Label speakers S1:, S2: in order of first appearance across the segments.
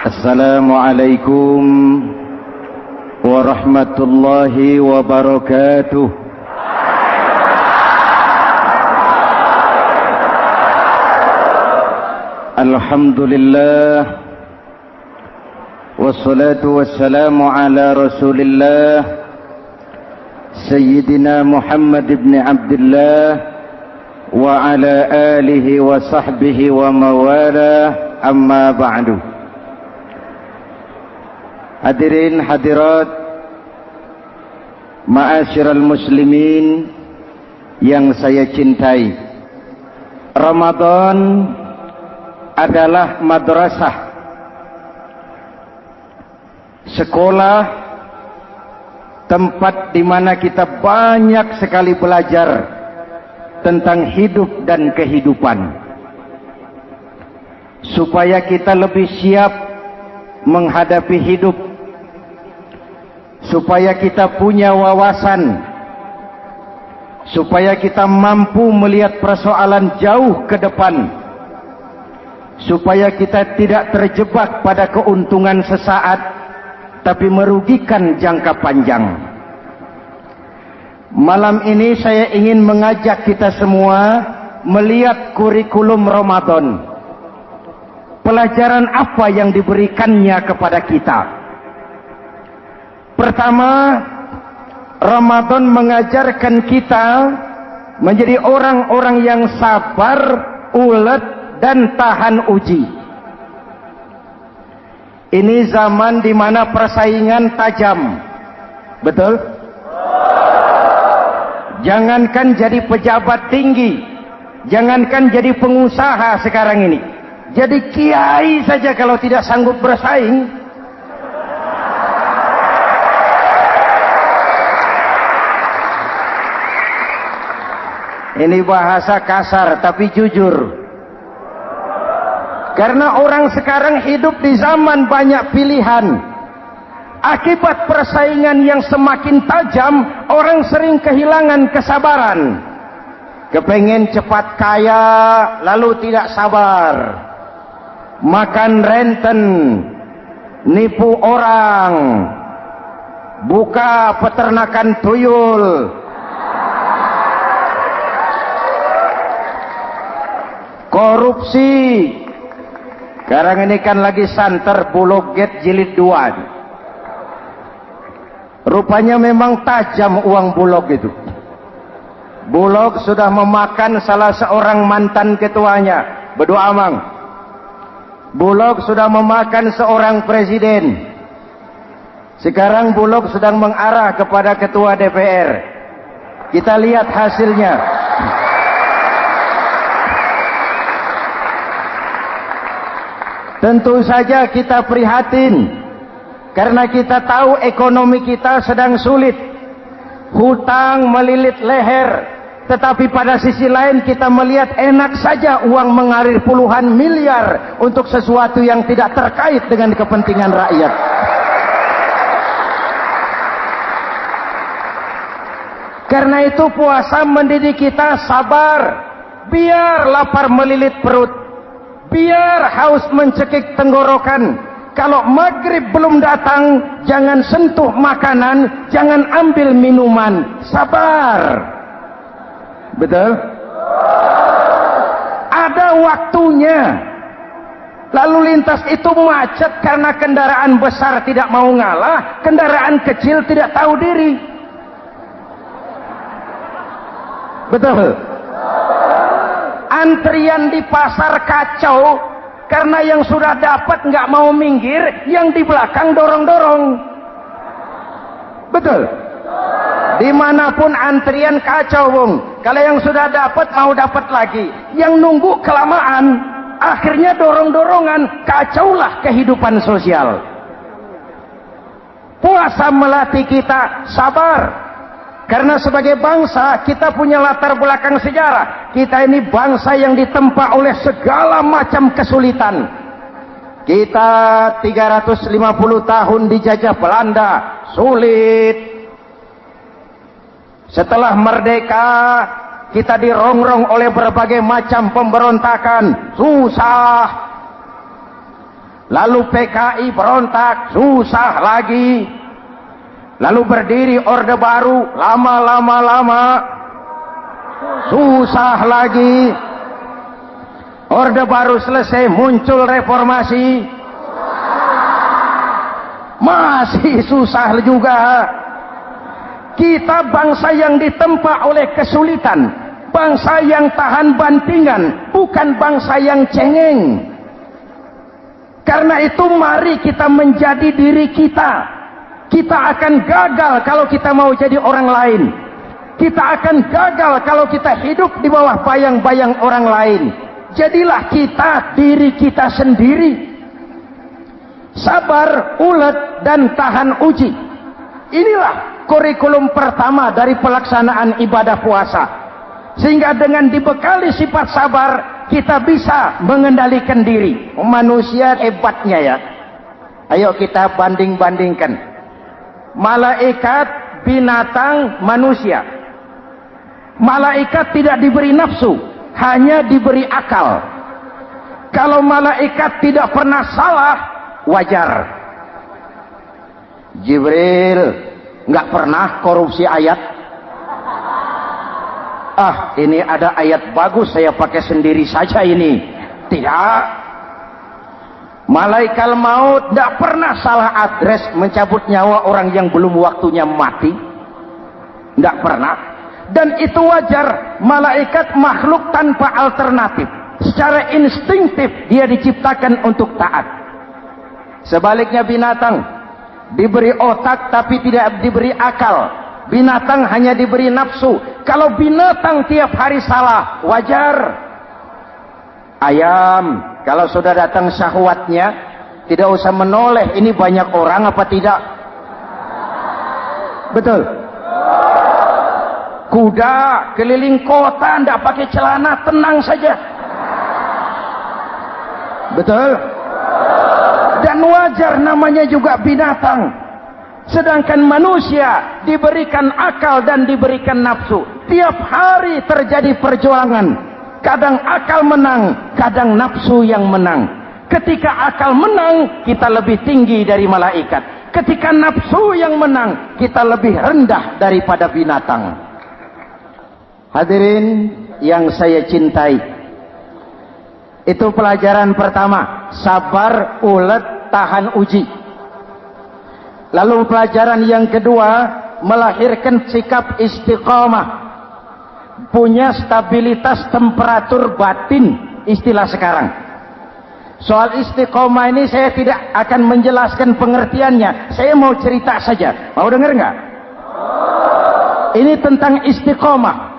S1: Assalamualaikum warahmatullahi wabarakatuh. Alhamdulillah wassalatu wassalamu ala Rasulillah Sayyidina Muhammad ibn Abdullah wa ala alihi wa sahbihi wa mawala, amma ba'du. Hadirin hadirat ma'asyiral muslimin yang saya cintai, Ramadan adalah madrasah, sekolah, tempat di mana kita banyak sekali belajar tentang hidup dan kehidupan, supaya kita lebih siap menghadapi hidup, supaya kita punya wawasan, supaya kita mampu melihat persoalan jauh ke depan, supaya kita tidak terjebak pada keuntungan sesaat tapi merugikan jangka panjang. Malam ini saya ingin mengajak kita semua melihat kurikulum Ramadan. Pelajaran apa yang diberikannya kepada kita? Pertama, Ramadan mengajarkan kita menjadi orang-orang yang sabar, ulet, dan tahan uji. Ini zaman di mana persaingan tajam. Betul? Jangankan jadi pejabat tinggi, jangankan jadi pengusaha sekarang ini, jadi kiai saja kalau tidak sanggup bersaing, ini bahasa kasar tapi jujur. Karena orang sekarang hidup di zaman banyak pilihan. Akibat persaingan yang semakin tajam, orang sering kehilangan kesabaran. Kepengen cepat kaya, lalu tidak sabar. Makan renten, nipu orang, buka peternakan tuyul, korupsi. Sekarang ini kan lagi santer Bulog Gate jilid 2. Rupanya memang tajam uang Bulog itu. Bulog sudah memakan salah seorang mantan ketuanya, berdoa amang. Bulog sudah memakan seorang presiden. Sekarang Bulog sedang mengarah kepada ketua DPR. Kita lihat hasilnya. Tentu saja kita prihatin, karena kita tahu ekonomi kita sedang sulit. Hutang melilit leher, tetapi pada sisi lain kita melihat enak saja uang mengalir puluhan miliar untuk sesuatu yang tidak terkait dengan kepentingan rakyat. Karena itu puasa mendidik kita sabar. Biar lapar melilit perut, biar haus mencekik tenggorokan. Kalau maghrib belum datang, jangan sentuh makanan, jangan ambil minuman. Sabar. Betul? Ada waktunya. Lalu lintas itu macet karena kendaraan besar tidak mau ngalah, kendaraan kecil tidak tahu diri. Betul? Antrian di pasar kacau karena yang sudah dapat nggak mau minggir, yang di belakang dorong-dorong. Betul? Dimanapun antrian kacau, Bung. Kalau yang sudah dapat mau dapat lagi, yang nunggu kelamaan, akhirnya dorong-dorongan, kacaulah kehidupan sosial. Puasa melatih kita sabar. Karena sebagai bangsa kita punya latar belakang sejarah. Kita ini bangsa yang ditempa oleh segala macam kesulitan. Kita 350 tahun dijajah Belanda, sulit. Setelah merdeka, kita dirongrong oleh berbagai macam pemberontakan, susah. Lalu PKI berontak, susah lagi. Lalu berdiri Orde Baru, lama-lama susah lagi. Orde Baru selesai, muncul reformasi, masih susah juga. Kita bangsa yang ditempa oleh kesulitan, bangsa yang tahan bantingan, bukan bangsa yang cengeng. Karena itu mari kita menjadi diri kita. Kita akan gagal kalau kita mau jadi orang lain. Kita akan gagal kalau kita hidup di bawah bayang-bayang orang lain. Jadilah kita diri kita sendiri. Sabar, ulet, dan tahan uji. Inilah kurikulum pertama dari pelaksanaan ibadah puasa. Sehingga dengan dibekali sifat sabar, kita bisa mengendalikan diri. Manusia hebatnya ya. Ayo kita banding-bandingkan. Malaikat, binatang, manusia. Malaikat tidak diberi nafsu, hanya diberi akal. Kalau malaikat tidak pernah salah, wajar. Jibril nggak pernah korupsi ayat. Ini ada ayat bagus, saya pakai sendiri saja ini. Tidak. Malaikat maut tidak pernah salah adres mencabut nyawa orang yang belum waktunya mati. Tidak pernah. Dan itu wajar. Malaikat makhluk tanpa alternatif. Secara instinktif dia diciptakan untuk taat. Sebaliknya binatang diberi otak tapi tidak diberi akal. Binatang hanya diberi nafsu. Kalau binatang tiap hari salah, wajar. Ayam, kalau sudah datang syahwatnya, tidak usah menoleh, ini banyak orang apa tidak? Betul. Kuda keliling kota tidak pakai celana, tenang saja. Betul. Dan wajar, namanya juga binatang. Sedangkan manusia diberikan akal dan diberikan nafsu. Tiap hari terjadi perjuangan. Kadang akal menang, kadang nafsu yang menang. Ketika akal menang, kita lebih tinggi dari malaikat. Ketika nafsu yang menang, kita lebih rendah daripada binatang. Hadirin yang saya cintai, itu pelajaran pertama, sabar, ulet, tahan uji. Lalu pelajaran yang kedua, melahirkan sikap istiqamah. Punya stabilitas temperatur batin, istilah sekarang. Soal istiqomah ini saya tidak akan menjelaskan pengertiannya. Saya mau cerita saja. Mau dengar nggak? Ini tentang istiqomah.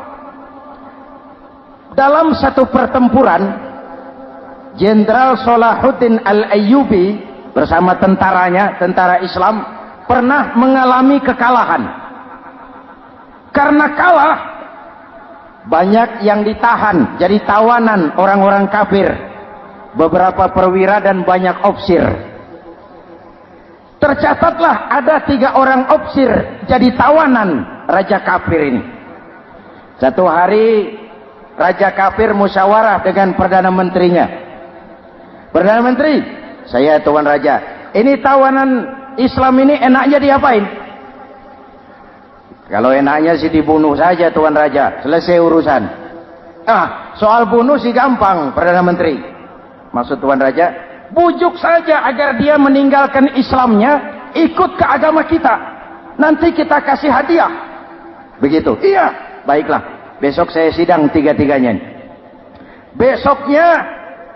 S1: Dalam satu pertempuran, Jenderal Salahuddin Al-Ayyubi bersama tentaranya, tentara Islam, pernah mengalami kekalahan. Karena kalah, banyak yang ditahan jadi tawanan orang-orang kafir, beberapa perwira dan banyak ofsir. Tercatatlah ada 3 orang ofsir jadi tawanan raja kafir ini. Satu hari raja kafir musyawarah dengan perdana menterinya. Perdana menteri, saya tuan raja, ini tawanan Islam ini enaknya diapain? Kalau enaknya sih dibunuh saja tuan raja, selesai urusan. Soal bunuh sih gampang, Perdana Menteri. Maksud tuan raja, bujuk saja agar dia meninggalkan Islamnya, ikut ke agama kita. Nanti kita kasih hadiah. Begitu. Iya, baiklah. Besok saya sidang 3-3-nya. Besoknya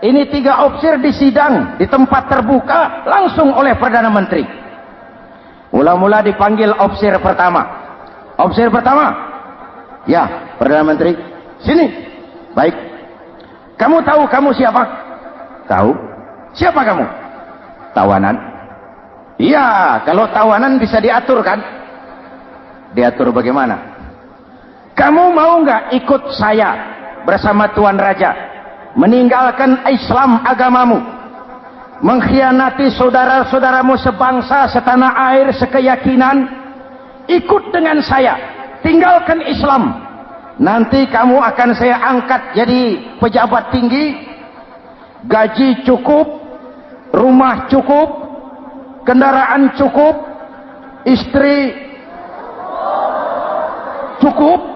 S1: ini 3 ofsir disidang di tempat terbuka langsung oleh Perdana Menteri. Mula-mula dipanggil ofsir pertama. Ofsir pertama, ya Perdana Menteri, sini. Baik. Kamu tahu kamu siapa? Tahu. Siapa kamu? Tawanan. Iya, kalau tawanan bisa diatur kan? Diatur bagaimana? Kamu mau nggak ikut saya bersama Tuan Raja meninggalkan Islam agamamu, mengkhianati saudara-saudaramu sebangsa, setanah air, sekeyakinan? Ikut dengan saya, tinggalkan Islam. Nanti kamu akan saya angkat jadi pejabat tinggi, gaji cukup, rumah cukup, kendaraan cukup, istri cukup,